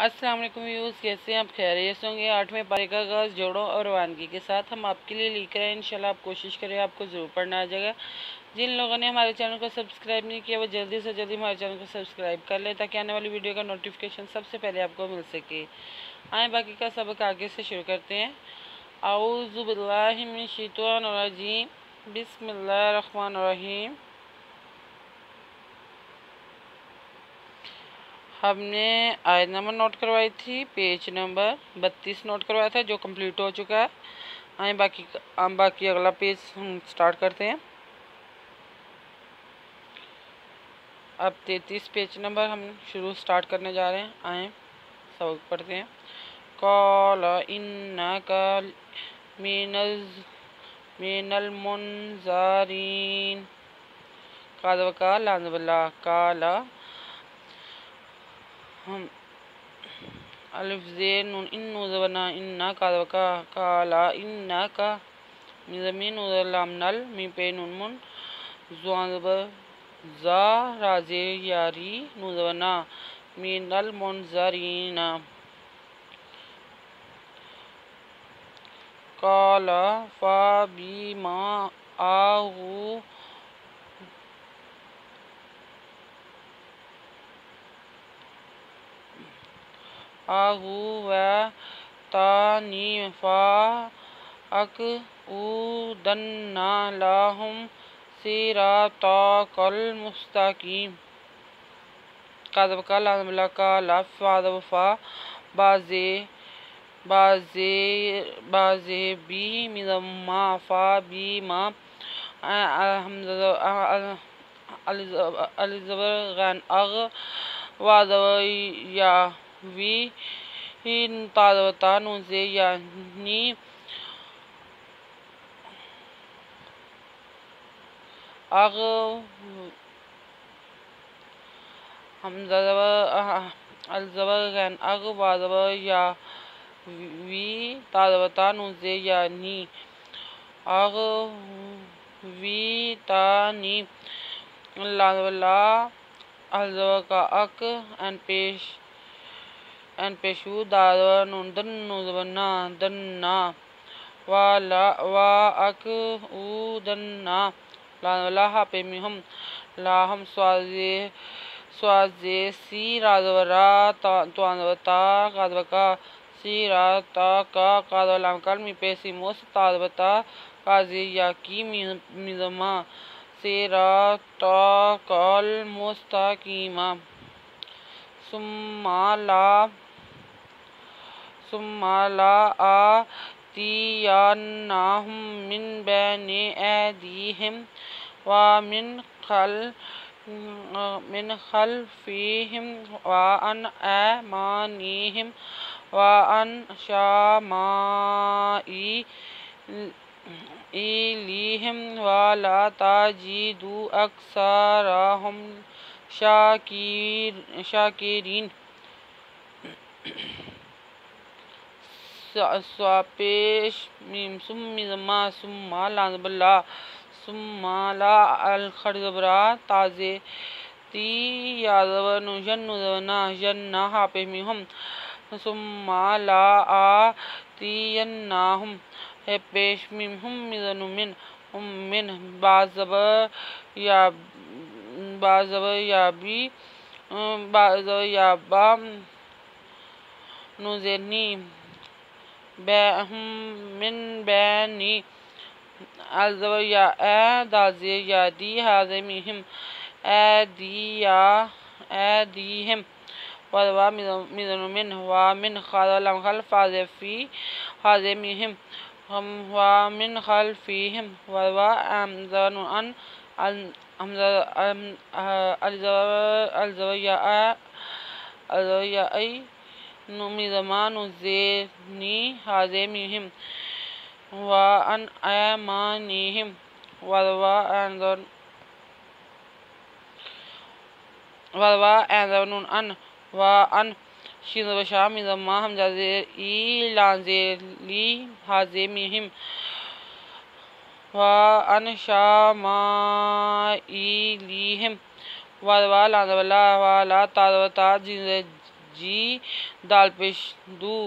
السلام علیکم ویوز، کیسے ہیں آپ؟ خیریت سے ہوں گے۔ 8ویں پارے کا آغاز جوڑوں اور روانگی کے ساتھ ہم آپ کے لیے لے کر آئے۔ انشاءاللہ آپ کوشش کریں، آپ کو ضرور پڑھنا آ جائے گا۔ جن لوگوں نے ہمارے چینل کو سبسکرائب نہیں کیا وہ جلدی سے جلدی ہمارے چینل کو سبسکرائب کر لیں تاکہ آنے والی ویڈیو کا نوٹیفیکیشن سب سے پہلے آپ کو مل سکے۔ آئیں باقی کا سبق آگے سے شروع کرتے ہیں۔ اعوذ باللہ من الشیطان الرجیم، بسم اللہ الرحمن الرحیم۔ ہم نے آیت نمبر نوٹ کروائی تھی، پیج نمبر 32 نوٹ کروایا تھا جو کمپلیٹ ہو چکا ہے۔ آئیں باقی اگلا پیج سٹارٹ کرتے ہیں۔ اب 33 پیج نمبر ہم شروع سٹارٹ کرنے جا رہے ہیں۔ آئیں سبق پڑھتے ہیں۔ قال انک من المنذرین، قال وقال لعنہ باللہ، قال الف زیر نون ان نوزونا اننا، قال وقال قال انک مزمین نوزلام نل می پی نون من زوانب زا رازی یاری نوزونا من المنذرین، قال فبما أغويتني فأقعدن لهم صراطك المستقيم، قال وقال لعنہ باللہ، قال فبعضبی مما فبما الزبغن اغ وادویاوی تادوتا نوزے یعنی اغ الزبغن اغ وادویاوی تادوتا نوزے یعنی اغویتانی لعنہ باللہ، الزوکا اک ان پیشو دادو نون دن نوزبنا دننا وا اک او دننا لعنہ باللہ، ہاپے میہم لاہم سوازے سی رازورا توانوتا قادوکا سی راتا قادو لامکال می پیسی موس تادوتا قازی یاکی میزما صراطک المستقیم، ثم لآتینہم من بین ایدیہم ومن خلفہم وعن ایمانہم وعن شمائلہم ولا تجد اکثرہم شاکرین۔ سوپیش میم سم مزما ثم لعنہ باللہ، ثم لا الخرزبرا تازے تی یادو نوجن نوزونا جنہ ہاپے میہم ثم لا آتینہم پیش میم ہم مزنو من بازب یابا نوزینی من بینی الزبر یا اے دازی یادی حاضر میہم ایدیہم ودوا مزنو من ومن خلال خلف فی حاضر میہم ومن خلفہم ودوا امزنو ان الزبر یا ای مزما نوزینی حاضر میہم وعن ایمانہم ودوا انزرنون ان وعن شینزبشا مزما ہمزازے ای لانزیلی حاضر میہم وعن شمائلہم ودوا لعنہ باللہ ولا تادوتا جی دال پیش دو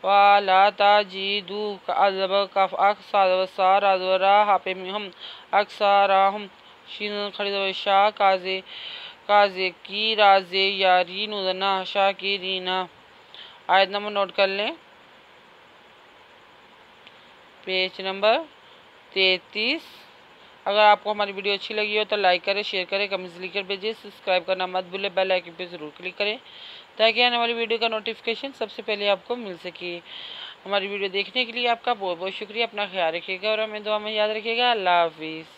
والا تا جی دو ازب کف اکسا وسا رازورا ہاپے ہم اکساراہم شین خرید شاہ کازے کی رازے یاری نوزنا شاہ کی رینا۔ آیت نمبر نوٹ کر لیں، پیج نمبر 33۔ اگر آپ کو ہماری ویڈیو اچھی لگی ہو تو لائک کریں، شیئر کریں، کمنٹس لکھ کر بھیجیں، سبسکرائب کرنا مت بھولیں، بیل آئیکن پہ ضرور کلک کریں تاکہ آنے والی ویڈیو کا نوٹیفیکیشن سب سے پہلے آپ کو مل سکے۔ ہماری ویڈیو دیکھنے کے لیے آپ کا بہت بہت شکریہ۔ اپنا خیال رکھیے گا اور ہمیں دعا میں یاد رکھیے گا۔ اللہ حافظ۔